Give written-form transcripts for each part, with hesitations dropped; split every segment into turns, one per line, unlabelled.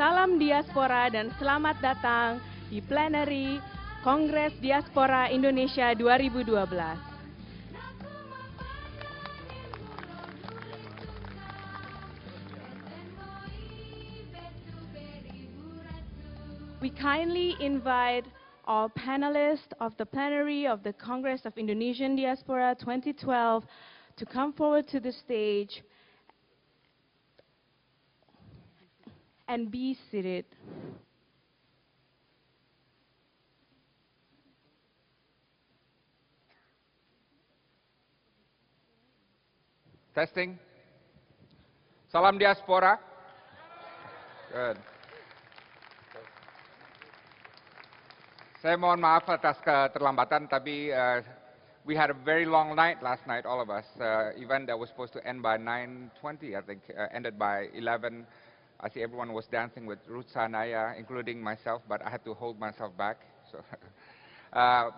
Salam Diaspora dan selamat datang di Plenary Kongres Diaspora Indonesia 2012. We kindly invite all panelists of the Plenary of the Congress of Indonesian Diaspora 2012 to come forward to the stage and be seated.
Testing. Salam Diaspora. Good. Saya mohon maaf atas keterlambatan, tapi we had a very long night last night, all of us. Event that was supposed to end by 9:20, I think, ended by 11. I see everyone was dancing with Ruth Sanaya, including myself, but I had to hold myself back. So,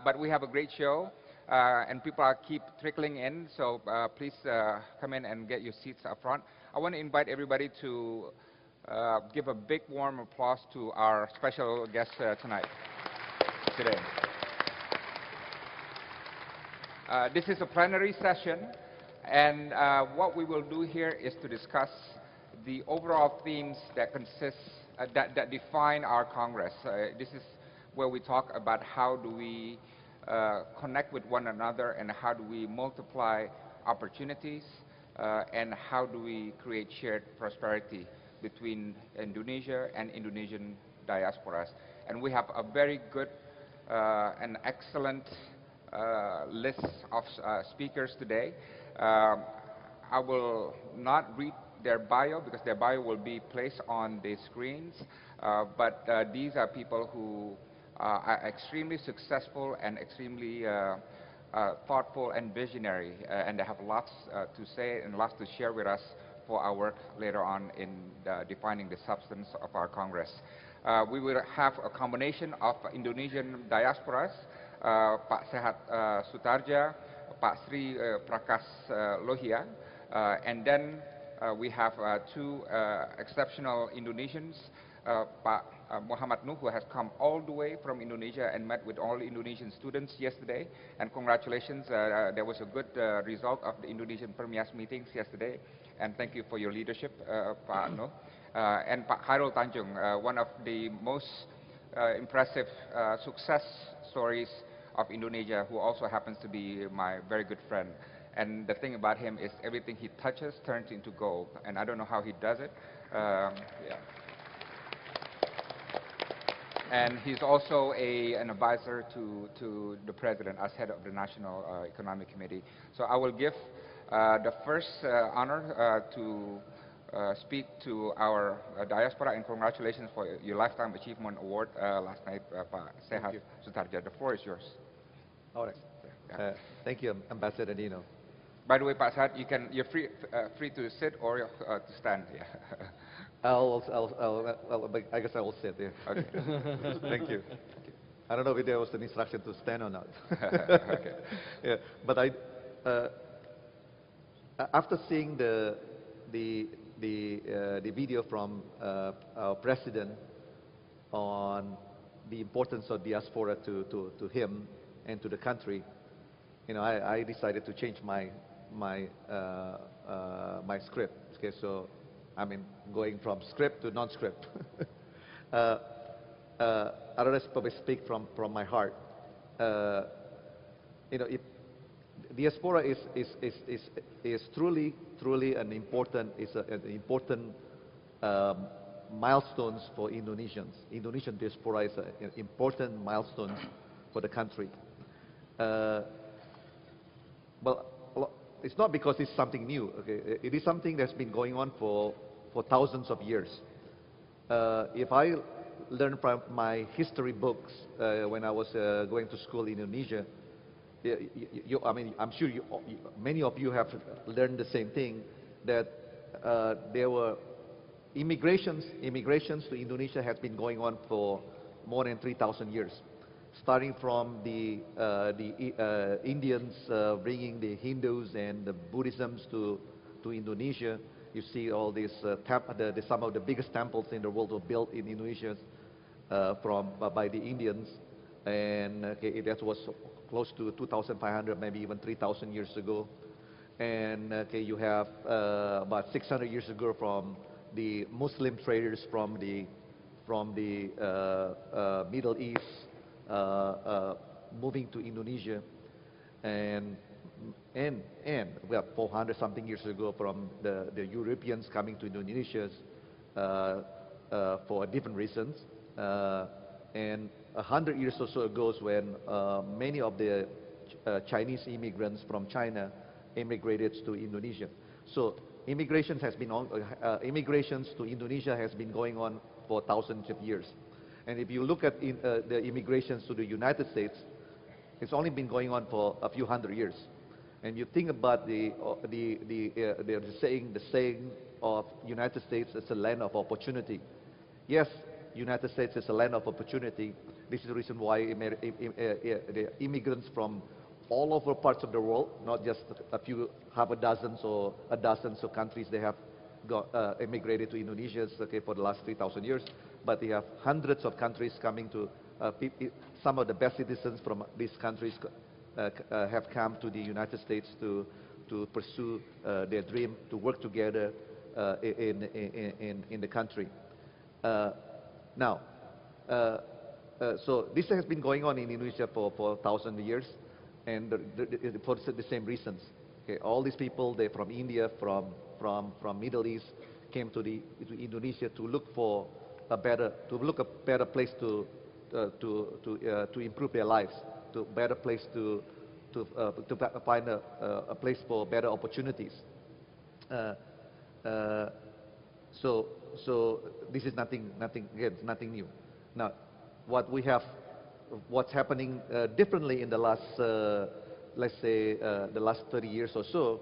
but we have a great show, and people keep trickling in, so please come in and get your seats up front. I want to invite everybody to give a big warm applause to our special guest tonight. Today. This is a plenary session, and what we will do here is to discuss the overall themes that that define our Congress. This is where we talk about how do we connect with one another and how do we multiply opportunities and how do we create shared prosperity between Indonesia and Indonesian diasporas. And we have a very good an excellent list of speakers today. I will not read their bio because their bio will be placed on the screens, but these are people who are extremely successful and extremely thoughtful and visionary, and they have lots to say and lots to share with us for our work later on in defining the substance of our Congress. We will have a combination of Indonesian diasporas, Pak Sehat Sutarja, Pak Sri Prakas Lohia, and then we have two exceptional Indonesians, Pak Muhammad Nuh, who has come all the way from Indonesia and met with all Indonesian students yesterday, and congratulations, there was a good result of the Indonesian Permias meetings yesterday, and thank you for your leadership, Pak Nuh. And Pak Khairul Tanjung, one of the most impressive success stories of Indonesia, who also happens to be my very good friend. And the thing about him is everything he touches turns into gold, and I don't know how he does it. Yeah. And he's also an advisor to the president as head of the National Economic Committee. So I will give the first honor to speak to our diaspora, and congratulations for your Lifetime Achievement Award last night, Pak Sehat Sutarja. The floor is yours.
All right. Yeah. Thank you, Ambassador Dino.
By the way, Pak Sehat, you're free to sit or to stand. Yeah.
I guess I will sit there.
Okay. Thank you.
I don't know if there was an instruction to stand or not.
Okay.
Yeah, but after seeing the video from our president on the importance of diaspora to him and to the country, you know, I decided to change my script. Okay, so I mean going from script to non-script. I rather probably speak from my heart. You know, diaspora is truly an important milestones for Indonesians. Indonesian diaspora is an important milestone for the country. Well, it's not because it's something new. Okay, it is something that's been going on for thousands of years. If I learned from my history books when I was going to school in Indonesia, I mean, I'm sure many of you have learned the same thing, that there were immigrations to Indonesia has been going on for more than 3,000 years, starting from the Indians bringing the Hindus and the Buddhisms to Indonesia. You see all these, some of the biggest temples in the world were built in Indonesia by the Indians. And that was close to 2,500, maybe even 3,000 years ago. And you have about 600 years ago from the Muslim traders from the Middle East moving to Indonesia, and we have 400 something years ago from the Europeans coming to Indonesia for different reasons, and 100 years or so ago when many of the Chinese immigrants from China immigrated to Indonesia. So immigrations to Indonesia has been going on for thousands of years. And if you look at the immigrations to the United States, it's only been going on for a few hundred years. And you think about the saying of United States as a land of opportunity. Yes, United States is a land of opportunity. This is the reason why the immigrants from all over parts of the world, not just half a dozen or countries, they have immigrated to Indonesia for the last 3,000 years, but they have hundreds of countries coming to, some of the best citizens from these countries have come to the United States to pursue their dream, to work together in the country. So this has been going on in Indonesia for 1,000 years, and for the same reasons. Okay, all these people, they're from India, from Middle East, came to Indonesia to look for a better place to improve their lives, to better place to find a place for better opportunities. So this is nothing new. Now, what's happening differently in the last, let's say, the last 30 years or so,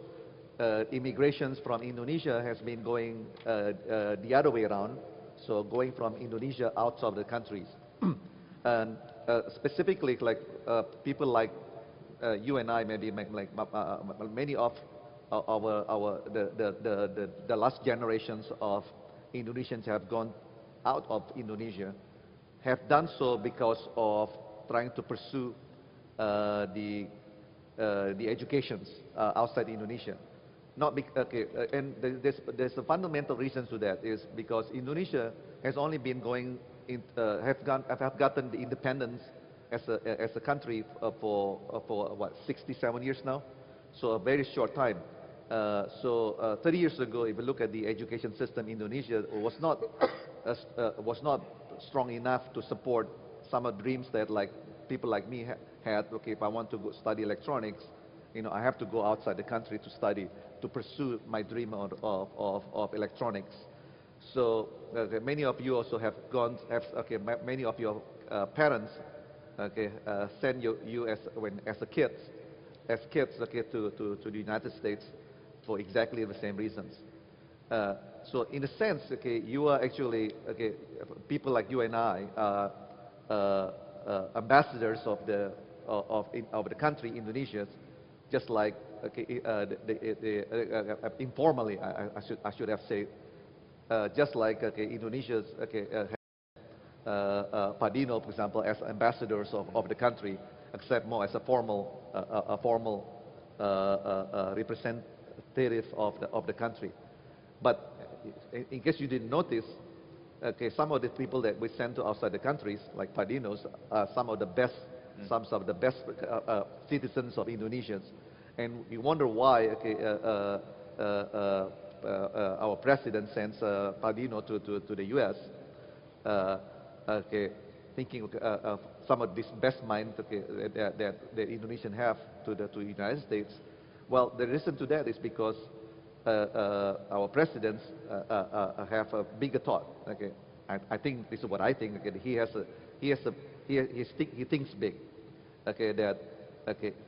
immigrations from Indonesia has been going the other way around, so going from Indonesia out of the countries. And specifically, like people like you and I, maybe like many of the last generations of Indonesians have gone out of Indonesia, have done so because of trying to pursue the educations outside Indonesia. And there's a fundamental reason to that, is because Indonesia has only been going have gotten the independence as a country for what, 67 years now, so a very short time. 30 years ago, if you look at the education system, Indonesia was not strong enough to support some of the dreams that people like me had. Okay, if I want to go study electronics, I have to go outside the country to study, to pursue my dream of electronics. So many of you also have gone, many of your parents, send you as kids, to the United States for exactly the same reasons. So in a sense, you are actually, people like you and I are ambassadors of the country, Indonesia, just like informally, I should have said, just like Indonesia's Padino, for example, as ambassadors of the country, except more as a formal representative of the country. But in case you didn't notice, some of the people that we send to outside the countries, like Padinos, are some of the best citizens of Indonesians. And we wonder why our president sends Padino to the U.S. Thinking of some of these best minds that Indonesians have to the United States. Well, the reason to that is because our presidents have a bigger thought. I think this is what I think. He thinks big.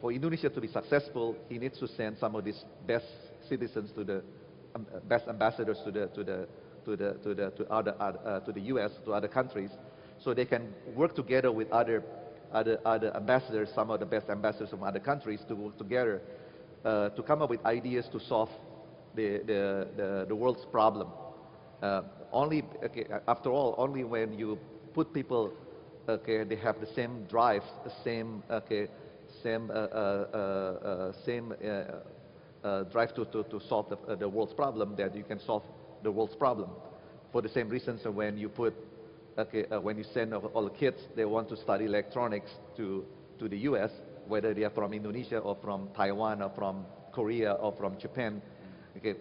For Indonesia to be successful, he needs to send some of these best citizens to the best ambassadors to the U.S., to other countries, so they can work together with other ambassadors, some of the best ambassadors from other countries, to work together to come up with ideas to solve the world's problem. After all, only when you put people, they have the same drives, the same, drive to solve the world's problem, that you can solve the world's problem. For the same reasons, when you put, when you send all the kids, they want to study electronics to the U.S., whether they are from Indonesia or from Taiwan or from Korea or from Japan.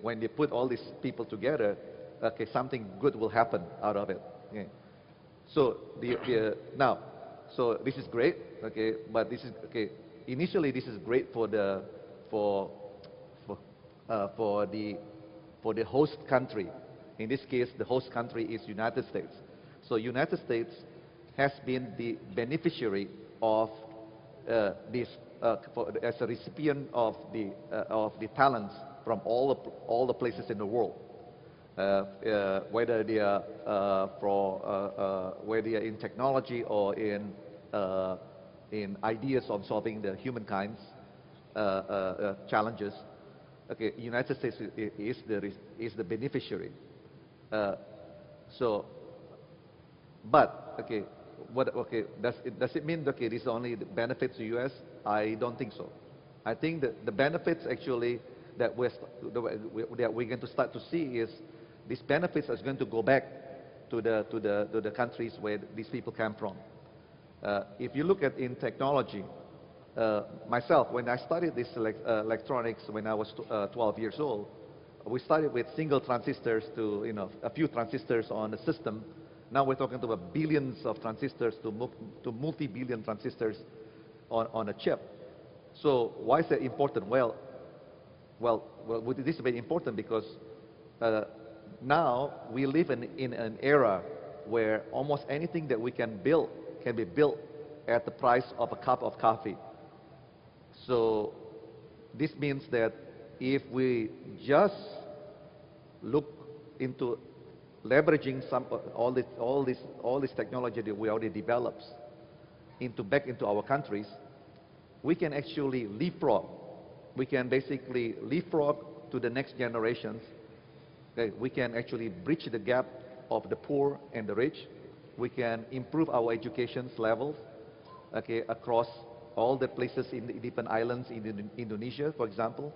When they put all these people together, something good will happen out of it. So so this is great. But this is initially this is great for the host country. In this case, the host country is United States. So United States has been the beneficiary of this as a recipient of the talents from all the places in the world, whether they are whether they are in technology or in ideas on solving the humankind's challenges. United States is the beneficiary. Does it mean this only benefits the U.S.? I don't think so. I think that the benefits actually that we're going to start to see is these benefits are going to go back to the countries where these people come from. If you look at in technology, myself, when I studied this electronics when I was 12 years old, we started with single transistors to a few transistors on the system. Now we're talking about billions of transistors to multi-billion transistors on a chip. So why is that important? Well, this is very important because now we live in an era where almost anything that we can build can be built at the price of a cup of coffee. So this means that if we just look into leveraging all this technology that we already developed back into our countries, we can actually leapfrog. We can basically leapfrog to the next generations. We can actually bridge the gap of the poor and the rich. We can improve our education levels across all the places in the different islands in Indonesia, for example.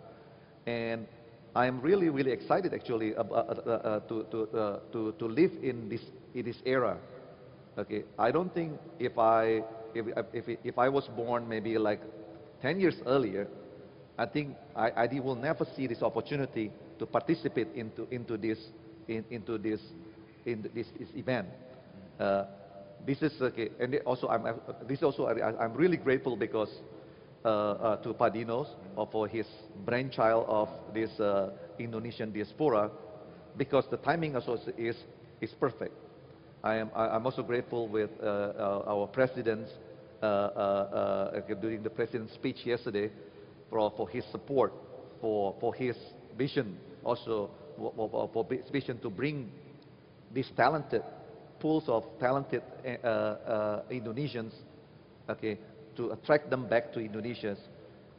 And I'm really, really excited actually to live in this era. I don't think if I was born maybe like 10 years earlier, I think I will never see this opportunity to participate into this event. This is and I'm really grateful because to Padinos for his brainchild of this Indonesian Diaspora, because the timing also is perfect. I'm also grateful with our presidents during the president's speech yesterday for his support, for his vision, also for his vision to bring these talented pools of talented Indonesians, to attract them back to Indonesia,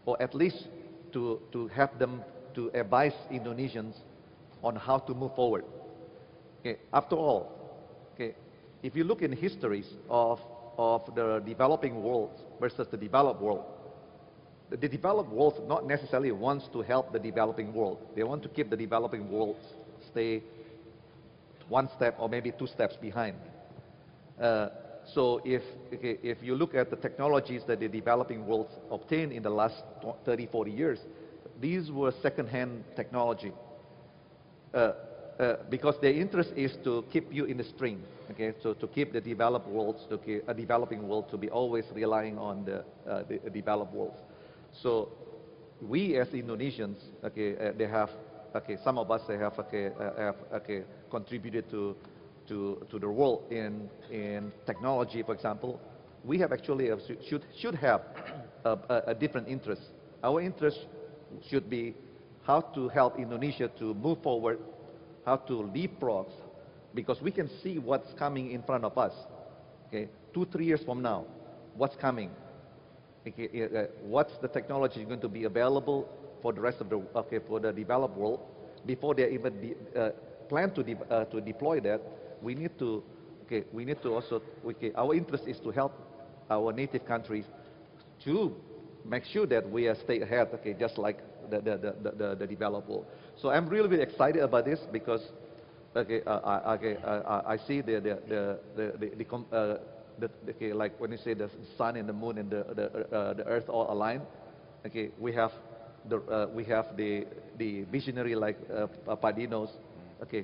or at least to have them to advise Indonesians on how to move forward. After all, if you look in histories of the developing world versus the developed world, the developed world not necessarily wants to help the developing world. They want to keep the developing world stay one step or maybe two steps behind. So if you look at the technologies that the developing world obtained in the last 30, 40 years, these were second-hand technology. Because their interest is to keep you in the string, so to keep the developed world, a developing world to be always relying on the developed world. So we as Indonesians, they have, some of us they have contributed to the world in technology, for example. We have actually should have a different interest. Our interest should be how to help Indonesia to move forward, how to leapfrog, because we can see what's coming in front of us. 2-3 years from now, what's coming? What's the technology going to be available for the rest of the for the developed world? before they even plan to deploy that, we need to also, our interest is to help our native countries to make sure that we stay ahead, just like the developed world. So I'm really, really excited about this because, I see like when you say the sun and the moon and the earth all aligned. We have the visionary like Padinos,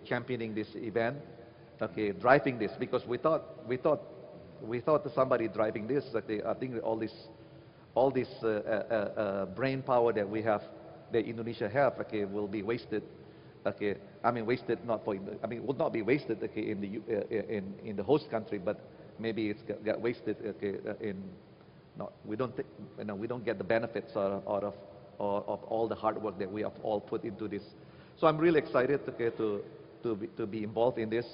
championing this event, driving this, because we thought somebody driving this. I think all this brain power that we have, that Indonesia have, will be wasted. I mean wasted not for. I mean would not be wasted in the host country, but maybe it's got wasted in. No, we don't get the benefits out of all the hard work that we have all put into this. So I'm really excited to be involved in this,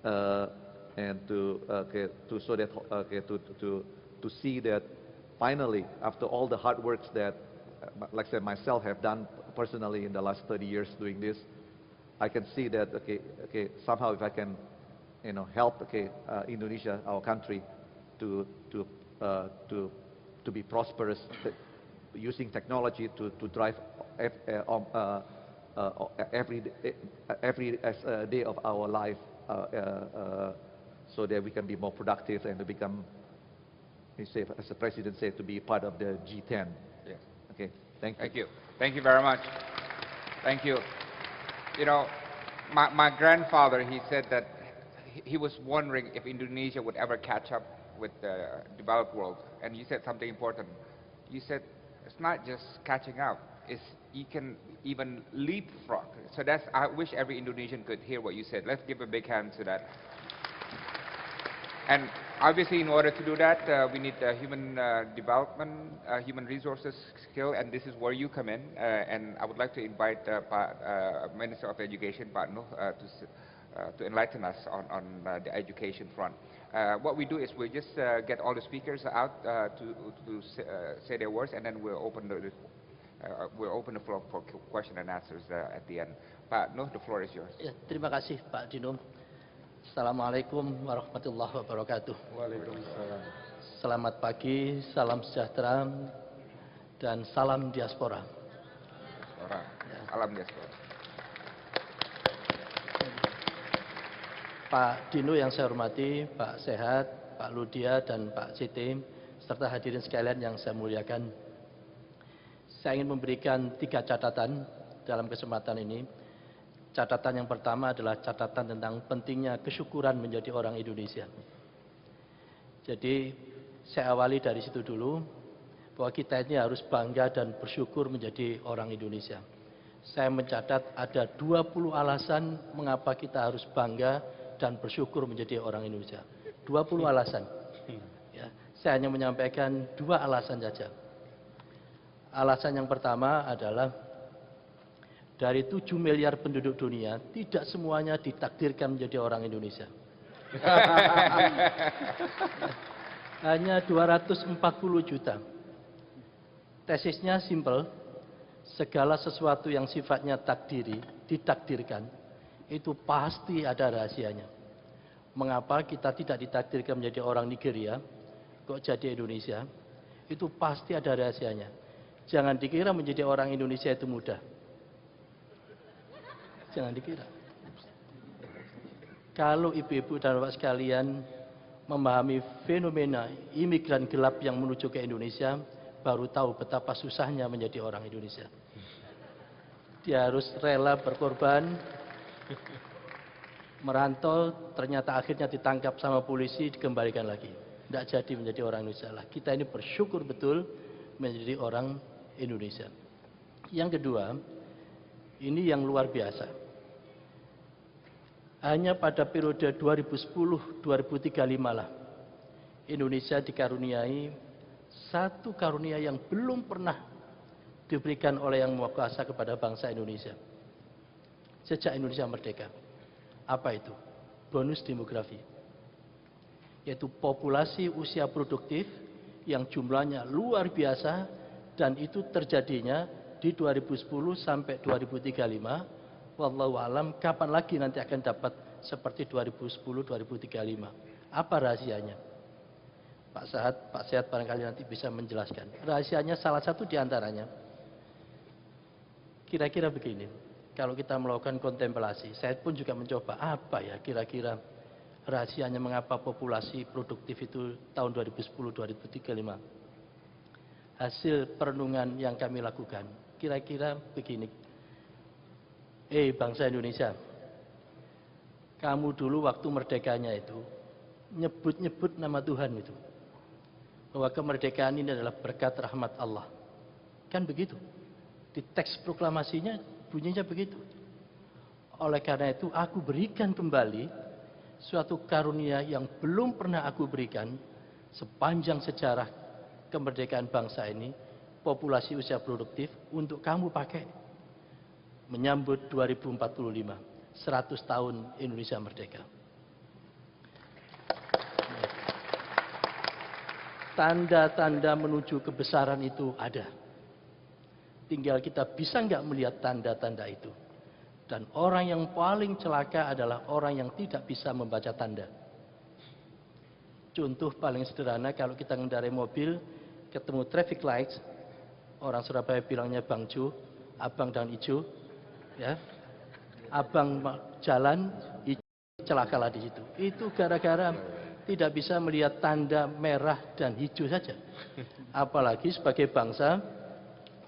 and to see that finally, after all the hard works that, like I said, myself have done personally in the last 30 years doing this, I can see that somehow if I can help Indonesia, our country, to be prosperous, using technology to drive every day of our life, so that we can be more productive and to become, as the President said, to be part of the G10.
Yes.
Okay. Thank you.
Thank you. Thank you very much. Thank you. You know, my grandfather, he said that he was wondering if Indonesia would ever catch up with the developed world. And you said something important. You said it's not just catching up, it's you can even leapfrog. So that's, I wish every Indonesian could hear what you said. Let's give a big hand to that. And obviously, in order to do that, we need human development, human resources skill, and this is where you come in. And I would like to invite Minister of Education, Pak Nuh, to enlighten us on the education front. What we do is we just get all the speakers out to say their words, and then we'll open the floor for question and answers at the end. Pak Nuh, the floor is yours.
Ya, terima kasih Pak Dino. Assalamualaikum warahmatullahi wabarakatuh.
Waalaikumsalam.
Selamat pagi, salam sejahtera, dan salam diaspora.
Salam diaspora.
Pak Dino yang saya hormati, Pak Sehat, Pak Ludia, dan Pak CT, serta hadirin sekalian yang saya muliakan. Saya ingin memberikan 3 catatan dalam kesempatan ini. Catatan yang pertama adalah catatan tentang pentingnya kesyukuran menjadi orang Indonesia. Jadi saya awali dari situ dulu, bahwa kita ini harus bangga dan bersyukur menjadi orang Indonesia. Saya mencatat ada 20 alasan mengapa kita harus bangga dan bersyukur menjadi orang Indonesia. 20 alasan. Ya, saya hanya menyampaikan 2 alasan saja. Alasan yang pertama adalah dari 7 miliar penduduk dunia, tidak semuanya ditakdirkan menjadi orang Indonesia. Hanya 240 juta. Tesisnya simpel, segala sesuatu yang sifatnya ditakdirkan, itu pasti ada rahasianya. Mengapa kita tidak ditakdirkan menjadi orang Nigeria, kok jadi Indonesia? Itu pasti ada rahasianya. Jangan dikira menjadi orang Indonesia itu mudah. Jangan dikira. Kalau ibu-ibu dan bapak sekalian memahami fenomena imigran gelap yang menuju ke Indonesia, baru tahu betapa susahnya menjadi orang Indonesia. Dia harus rela berkorban, merantau, ternyata akhirnya ditangkap sama polisi, dikembalikan lagi. Tidak jadi menjadi orang Indonesia lah. Kita ini bersyukur betul menjadi orang Indonesia. Yang kedua, ini yang luar biasa. Hanya pada periode 2010-2035 lah, Indonesia dikaruniai satu karunia yang belum pernah diberikan oleh Yang Maha Kuasa kepada bangsa Indonesia sejak Indonesia merdeka. Apa itu? Bonus demografi. Yaitu populasi usia produktif yang jumlahnya luar biasa, dan itu terjadinya di 2010 sampai 2035 wallahu alam kapan lagi nanti akan dapat seperti 2010-2035. Apa rahasianya? Pak Sehat barangkali nanti bisa menjelaskan. Rahasianya salah satu diantaranya, kira-kira begini, kalau kita melakukan kontemplasi, saya pun juga mencoba, apa ya kira-kira rahasianya mengapa populasi produktif itu tahun 2010-2035. Hasil perenungan yang kami lakukan, kira-kira begini. Bangsa Indonesia, kamu dulu waktu merdekanya itu, nyebut-nyebut nama Tuhan itu. Bahwa kemerdekaan ini adalah berkat rahmat Allah. Kan begitu. Di teks proklamasinya bunyinya begitu. Oleh karena itu aku berikan kembali suatu karunia yang belum pernah aku berikan sepanjang sejarah kemerdekaan bangsa ini, populasi usia produktif, untuk kamu pakai menyambut 2045, 100 tahun Indonesia merdeka. Tanda-tanda menuju kebesaran itu ada. Tinggal kita bisa nggak melihat tanda-tanda itu. Dan orang yang paling celaka adalah orang yang tidak bisa membaca tanda. Contoh paling sederhana, kalau kita mengendarai mobil, ketemu traffic lights, orang Surabaya bilangnya Bang Jo, abang dan ijo, ya. Abang jalan, ijo celakalah di situ. Itu gara-gara tidak bisa melihat tanda merah dan hijau saja. Apalagi sebagai bangsa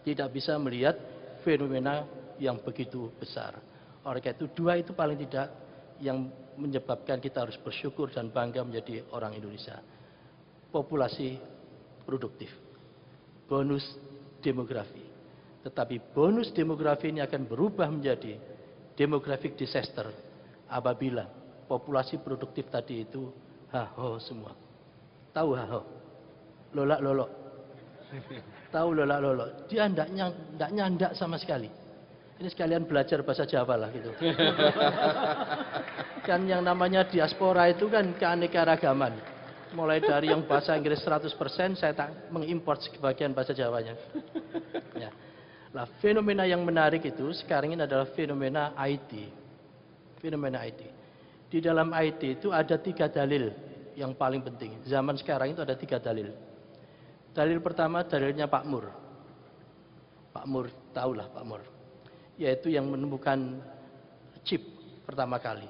tidak bisa melihat fenomena yang begitu besar. Oleh karena itu, dua itu paling tidak yang menyebabkan kita harus bersyukur dan bangga menjadi orang Indonesia. Populasi produktif, bonus demografi. Tetapi bonus demografi ini akan berubah menjadi demographic disaster apabila populasi produktif tadi itu haho semua. Tahu haho? Lolak lolok. Tahu lolak lolok? Dia tidak nyandak sama sekali. Ini sekalian belajar bahasa Jawa lah gitu. Kan yang namanya diaspora itu kan keanekaragaman. Mulai dari yang bahasa Inggris 100%, saya tak mengimport sebagian bahasa Jawanya. Ya. Nah, fenomena yang menarik itu sekarang ini adalah fenomena IT. Fenomena IT. Di dalam IT itu ada 3 dalil yang paling penting. Zaman sekarang itu ada 3 dalil. Dalil pertama dalilnya Pak Mur. Pak Mur, tahulah Pak Mur. Yaitu yang menemukan chip pertama kali.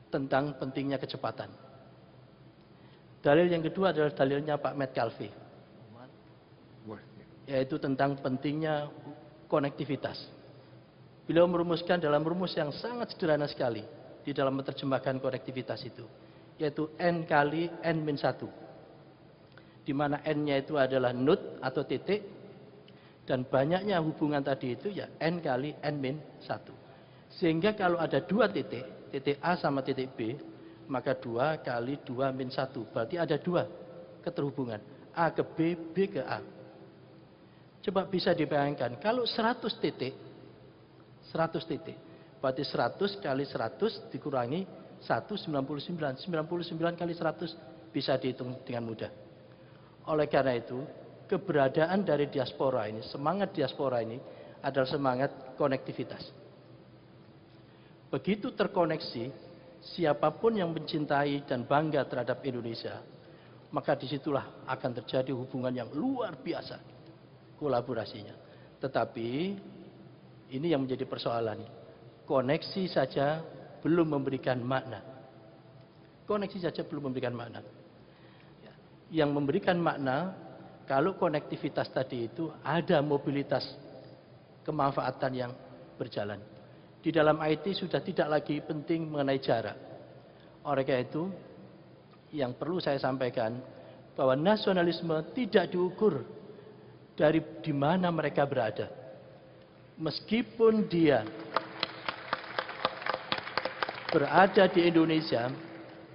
Tentang pentingnya kecepatan. Dalil yang kedua adalah dalilnya Pak Metcalfe. Yaitu tentang pentingnya konektivitas. Beliau merumuskan dalam rumus yang sangat sederhana sekali di dalam menerjemahkan konektivitas itu, yaitu N kali N-1, di mana N-nya itu adalah node atau titik, dan banyaknya hubungan tadi itu ya N kali N-1. Sehingga kalau ada 2 titik, titik A sama titik B, maka 2 kali 2-1, berarti ada 2 keterhubungan, A ke B, B ke A. Coba bisa dibayangkan, kalau 100 titik, berarti 100 kali 100 dikurangi 199. 99 kali 100 bisa dihitung dengan mudah. Oleh karena itu, keberadaan dari diaspora ini, semangat diaspora ini adalah semangat konektivitas. Begitu terkoneksi, siapapun yang mencintai dan bangga terhadap Indonesia, maka disitulah akan terjadi hubungan yang luar biasa, kolaborasinya. Tetapi ini yang menjadi persoalan. Koneksi saja belum memberikan makna. Koneksi saja belum memberikan makna. Yang memberikan makna, kalau konektivitas tadi itu ada mobilitas kemanfaatan yang berjalan. Di dalam IT sudah tidak lagi penting mengenai jarak. Oleh karena itu, yang perlu saya sampaikan, bahwa nasionalisme tidak diukur dari di mana mereka berada. Meskipun dia berada di Indonesia,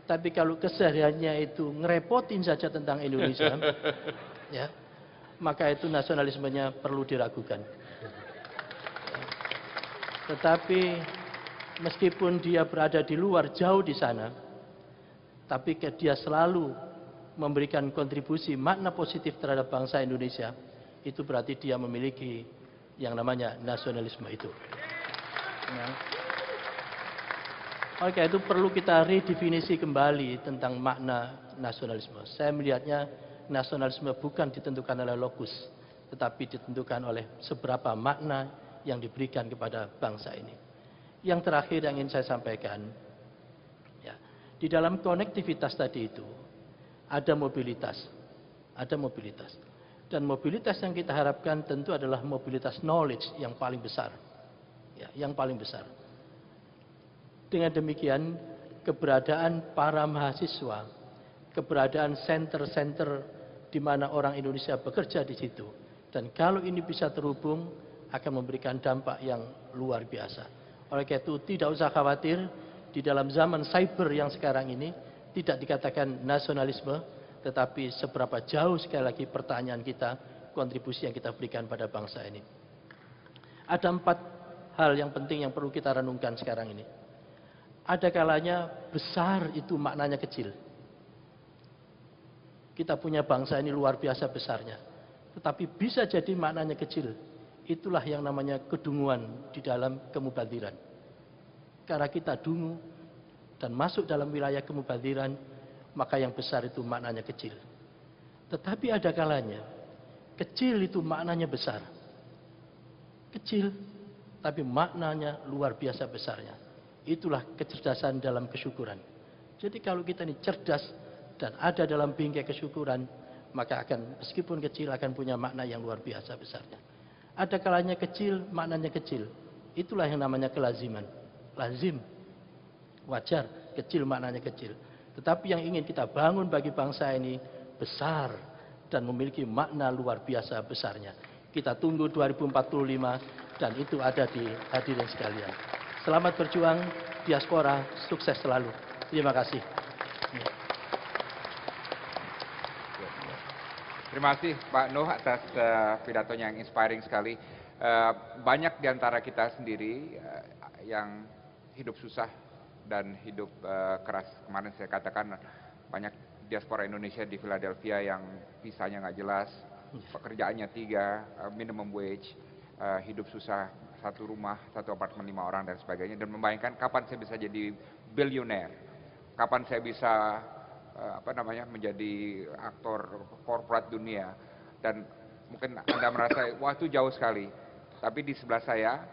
tapi kalau kesehariannya itu ngerepotin saja tentang Indonesia, ya, maka itu nasionalismenya perlu diragukan. Tetapi meskipun dia berada di luar, jauh di sana, tapi dia selalu memberikan kontribusi makna positif terhadap bangsa Indonesia, itu berarti dia memiliki yang namanya nasionalisme itu. Ya. Oke, itu perlu kita redefinisi kembali tentang makna nasionalisme. Saya melihatnya nasionalisme bukan ditentukan oleh lokus, tetapi ditentukan oleh seberapa makna yang diberikan kepada bangsa ini. Yang terakhir yang ingin saya sampaikan, ya, di dalam konektivitas tadi itu ada mobilitas, dan mobilitas yang kita harapkan tentu adalah mobilitas knowledge yang paling besar, ya, yang paling besar. Dengan demikian, keberadaan para mahasiswa, keberadaan center-center di mana orang Indonesia bekerja di situ, dan kalau ini bisa terhubung, akan memberikan dampak yang luar biasa. Oleh karena itu, tidak usah khawatir, di dalam zaman cyber yang sekarang ini, tidak dikatakan nasionalisme, tetapi seberapa jauh sekali lagi pertanyaan kita, kontribusi yang kita berikan pada bangsa ini. Ada 4 hal yang penting yang perlu kita renungkan sekarang ini. Ada kalanya besar itu maknanya kecil. Kita punya bangsa ini luar biasa besarnya. Tetapi bisa jadi maknanya kecil. Itulah yang namanya kedunguan di dalam kemubadiran. Karena kita dungu dan masuk dalam wilayah kemubadiran, maka yang besar itu maknanya kecil. Tetapi ada kalanya, kecil itu maknanya besar. Kecil, tapi maknanya luar biasa besarnya. Itulah kecerdasan dalam kesyukuran. Jadi kalau kita ini cerdas dan ada dalam bingkai kesyukuran, maka akan meskipun kecil akan punya makna yang luar biasa besarnya. Ada kalanya kecil, maknanya kecil. Itulah yang namanya kelaziman. Lazim, wajar, kecil maknanya kecil. Tetapi yang ingin kita bangun bagi bangsa ini besar dan memiliki makna luar biasa besarnya. Kita tunggu 2045 dan itu ada di hadirin sekalian. Selamat berjuang, diaspora, sukses selalu. Terima kasih.
Terima kasih Pak Nuh atas pidatonya yang inspiring sekali. Banyak di antara kita sendiri yang hidup susah dan hidup keras. Kemarin saya katakan banyak diaspora Indonesia di Philadelphia yang visanya nggak jelas, pekerjaannya 3, minimum wage, hidup susah, 1 rumah, 1 apartemen 5 orang dan sebagainya, dan membayangkan kapan saya bisa jadi bilioner, kapan saya bisa menjadi aktor korporat dunia, dan mungkin Anda merasa wah itu jauh sekali. Tapi di sebelah saya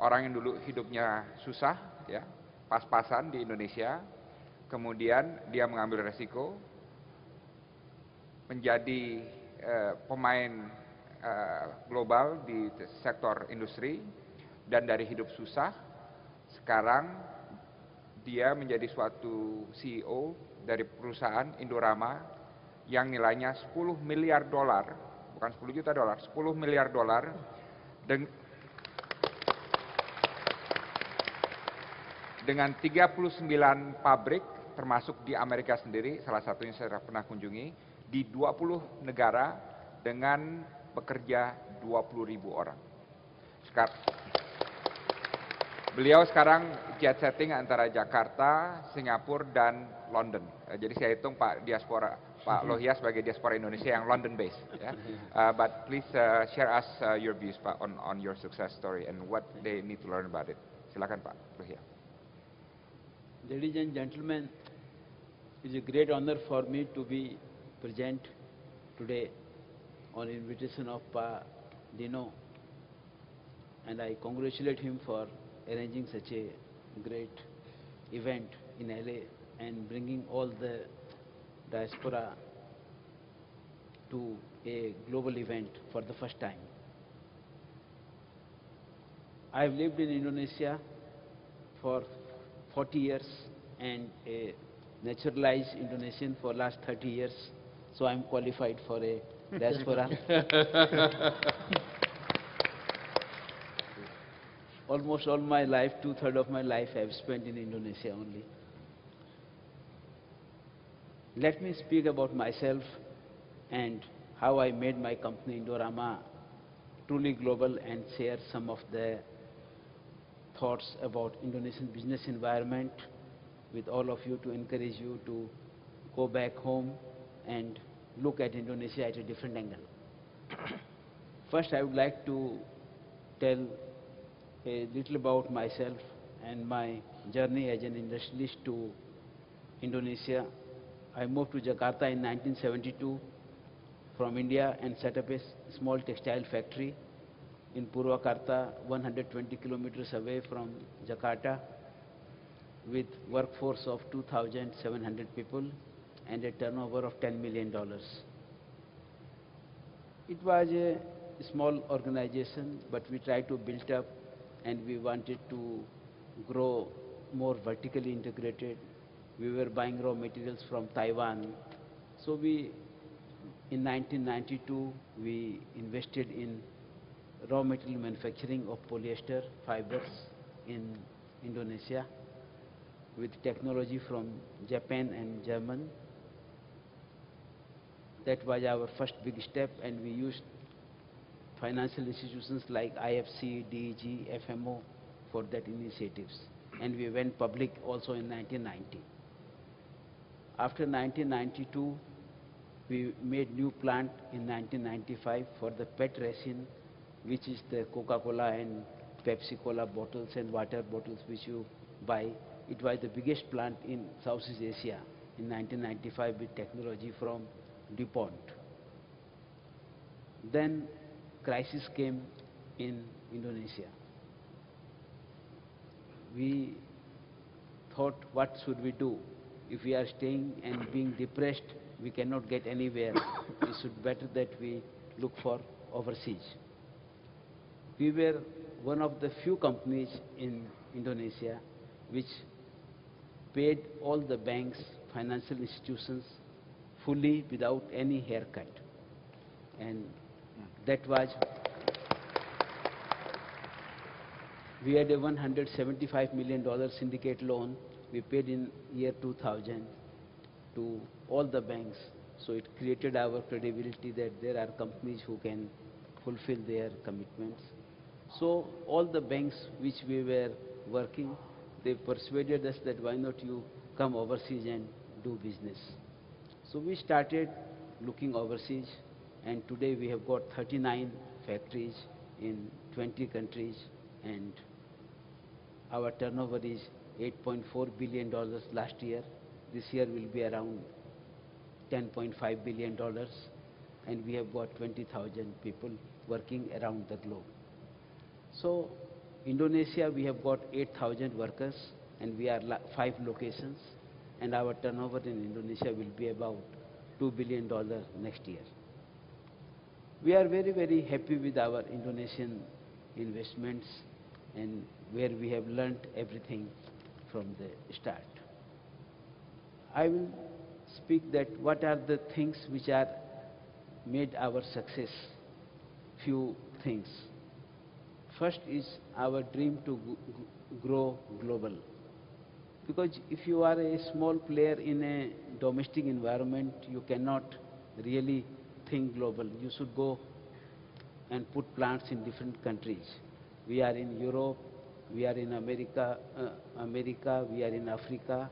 orang yang dulu hidupnya susah, ya, pas-pasan di Indonesia, kemudian dia mengambil resiko menjadi pemain global di sektor industri, dan dari hidup susah sekarang dia menjadi suatu CEO dari perusahaan Indorama yang nilainya 10 miliar dolar, bukan 10 juta dolar, 10 miliar dolar, dengan 39 pabrik termasuk di Amerika sendiri, salah satunya saya pernah kunjungi, di 20 negara dengan pekerja 20.000 orang. Beliau sekarang jet setting antara Jakarta, Singapura, dan London. Jadi saya hitung Pak Lohia sebagai diaspora Indonesia yang London based. Ya. But please share us your views Pak on your success story and what they need to learn about it. Silakan Pak Lohia.
Ladies and gentlemen, it is a great honor for me to be present today on invitation of Pa Dino, and I congratulate him for arranging such a great event in LA and bringing all the diaspora to a global event for the first time. I have lived in Indonesia for 40 years and a naturalized Indonesian for last 30 years, so I am qualified for a diaspora. Almost all my life, 2/3 of my life I have spent in Indonesia only. Let me speak about myself and how I made my company Indorama truly global and share some of the thoughts about Indonesian business environment with all of you to encourage you to go back home and look at Indonesia at a different angle. First, I would like to tell a little about myself and my journey as an industrialist to Indonesia. I moved to Jakarta in 1972 from India and set up a small textile factory in Purwakarta, 120 kilometers away from Jakarta, with workforce of 2,700 people and a turnover of $10 million. It was a small organization, but we tried to build up and we wanted to grow more vertically integrated. We were buying raw materials from Taiwan. So in 1992, we invested in raw material manufacturing of polyester fibers in Indonesia with technology from Japan and German. That was our first big step, and we used financial institutions like IFC, DEG, FMO for that initiatives. And we went public also in 1990. After 1992, we made new plant in 1995 for the PET resin, which is the Coca-Cola and Pepsi-Cola bottles and water bottles which you buy. It was the biggest plant in Southeast Asia in 1995 with technology from DuPont. Then crisis came in Indonesia. We thought, what should we do? If we are staying and being depressed, we cannot get anywhere. It should better that we look for overseas. We were one of the few companies in Indonesia which paid all the banks, financial institutions fully without any haircut. And that was, we had a $175 million syndicate loan we paid in year 2000 to all the banks. So it created our credibility that there are companies who can fulfill their commitments. So all the banks which we were working, they persuaded us that why not you come overseas and do business. So we started looking overseas, and today we have got 39 factories in 20 countries, and our turnover is $8.4 billion last year. This year will be around $10.5 billion, and we have got 20,000 people working around the globe. So Indonesia, we have got 8,000 workers, and we are 5 locations, and our turnover in Indonesia will be about $2 billion next year. We are very, very happy with our Indonesian investments and where we have learned everything from the start. I will speak that what are the things which are made our success. Few things. First is our dream to grow global. Because if you are a small player in a domestic environment, you cannot really think global. You should go and put plants in different countries. We are in Europe, we are in America, we are in Africa.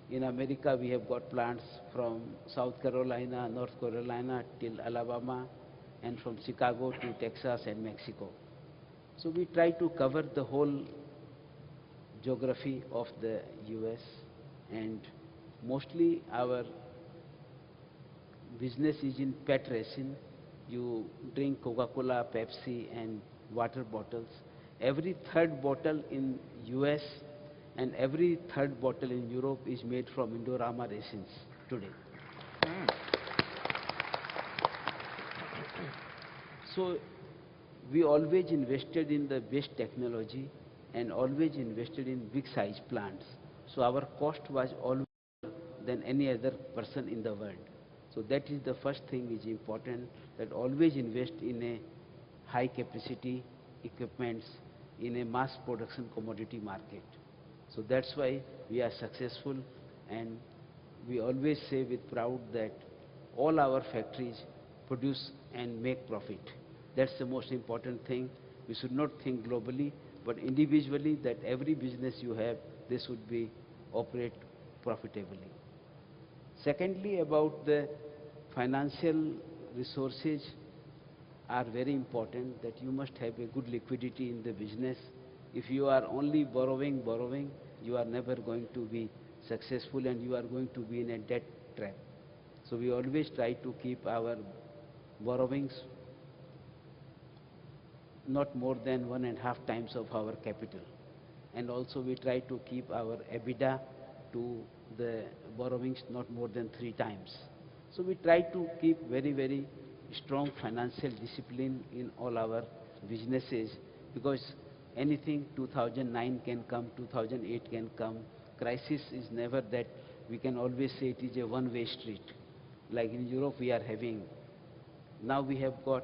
In America, we have got plants from South Carolina, North Carolina till Alabama, and from Chicago to Texas and Mexico. So we try to cover the whole geography of the US, and mostly our business is in PET resin. You drink Coca-Cola, Pepsi and water bottles. Every third bottle in US and every third bottle in Europe is made from Indorama resins today. So we always invested in the best technology and always invested in big size plants. So our cost was always lower than any other person in the world. So that is the first thing is important, that always invest in a high capacity equipments in a mass production commodity market. So that's why we are successful, and we always say with proud that all our factories produce and make profit. That's the most important thing. We should not think globally, but individually, that every business you have, they should be operate profitably. Secondly, about the financial resources, are very important, that you must have a good liquidity in the business. If you are only borrowing, you are never going to be successful and you are going to be in a debt trap. So we always try to keep our borrowings not more than 1.5 times of our capital. And also we try to keep our EBITDA to the borrowings not more than 3 times. So we try to keep very, very strong financial discipline in all our businesses, because anything 2009 can come, 2008 can come. Crisis is never that we can always say it is a one-way street. Like in Europe we are having, now we have got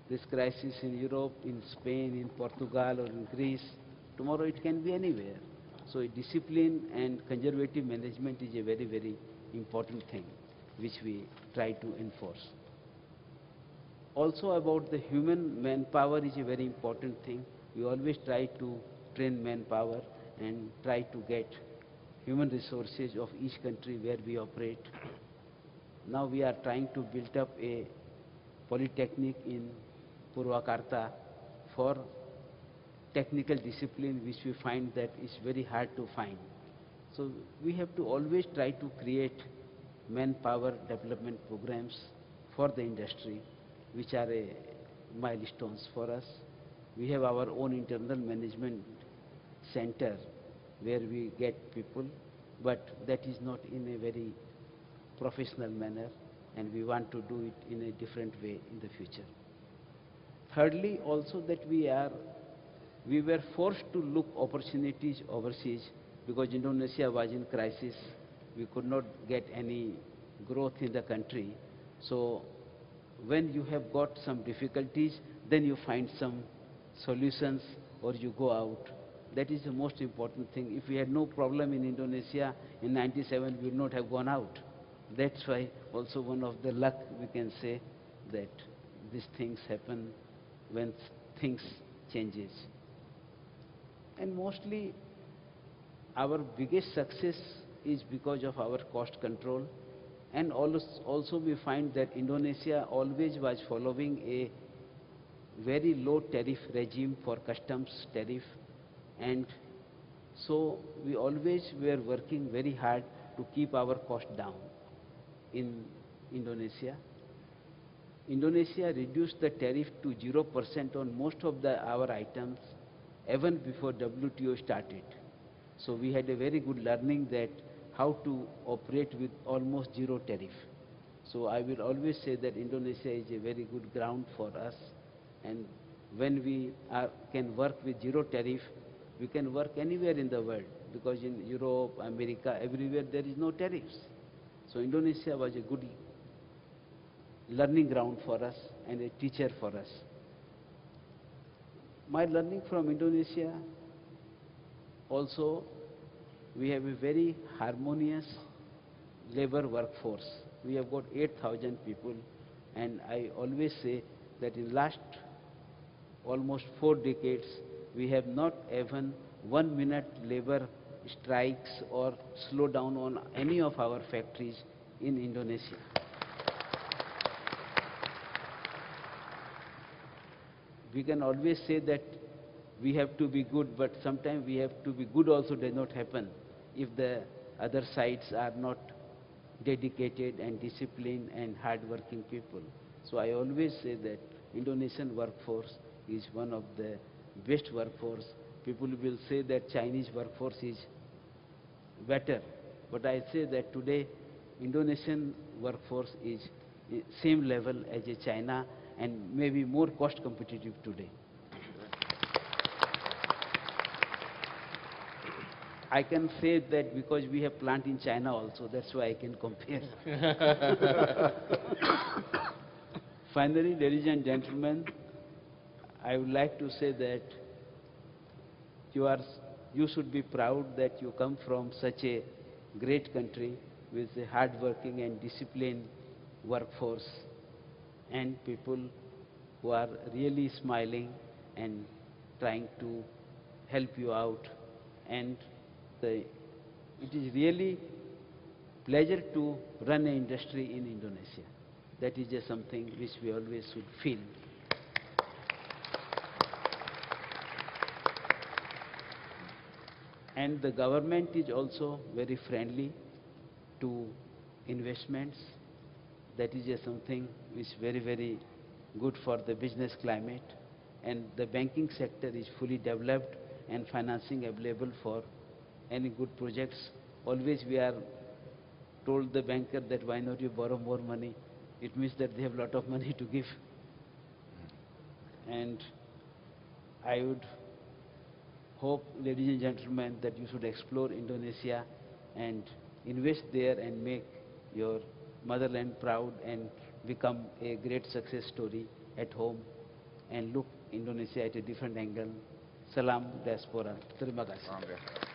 this crisis in Europe, in Spain, in Portugal or in Greece. Tomorrow it can be anywhere. So discipline and conservative management is a very, very important thing which we try to enforce. Also about the human manpower is a very important thing. We always try to train manpower and try to get human resources of each country where we operate. Now we are trying to build up a polytechnic in Purwakarta for technical discipline, which we find that is very hard to find. So we have to always try to create manpower development programs for the industry, which are milestones for us. We have our own internal management center where we get people, but that is not in a very professional manner, and we want to do it in a different way in the future. Thirdly, also that we were forced to look opportunities overseas because Indonesia was in crisis. We could not get any growth in the country. So when you have got some difficulties, then you find some solutions or you go out. That is the most important thing. If we had no problem in Indonesia in 97, we would not have gone out. That's why also one of the luck we can say that these things happen when things changes. And mostly our biggest success is because of our cost control. And also we find that Indonesia always was following a very low tariff regime for customs tariff, and so we always were working very hard to keep our cost down in Indonesia. Indonesia reduced the tariff to 0% on most of our items even before WTO started. So we had a very good learning that how to operate with almost zero tariff. So I will always say that Indonesia is a very good ground for us, and when we can work with zero tariff, we can work anywhere in the world, because in Europe, America, everywhere there is no tariffs. So Indonesia was a good learning ground for us and a teacher for us. My learning from Indonesia, also we have a very harmonious labor workforce. We have got 8,000 people, and I always say that in last almost 4 decades, we have not even 1 minute labor strikes or slow down on any of our factories in Indonesia. We can always say that we have to be good, but sometimes we have to be good also does not happen if the other sides are not dedicated and disciplined and hard-working people. So I always say that Indonesian workforce is one of the best workforce. People will say that Chinese workforce is better, but I say that today Indonesian workforce is same level as a China and maybe more cost competitive today. I can say that because we have plant in China also, that's why I can compare. Finally, ladies and gentlemen, I would like to say that you should be proud that you come from such a great country with a hard-working and disciplined workforce and people who are really smiling and trying to help you out. And it is really pleasure to run an industry in Indonesia. That is just something which we always should feel. And the government is also very friendly to investments. That is just something which is very, very good for the business climate. And the banking sector is fully developed and financing available for any good projects. Always we are told the banker that why not you borrow more money? It means that they have a lot of money to give. And I would hope, ladies and gentlemen, that you should explore Indonesia and invest there and make your motherland proud and become a great success story at home and look Indonesia at a different angle. Salam Diaspora. Terima kasih.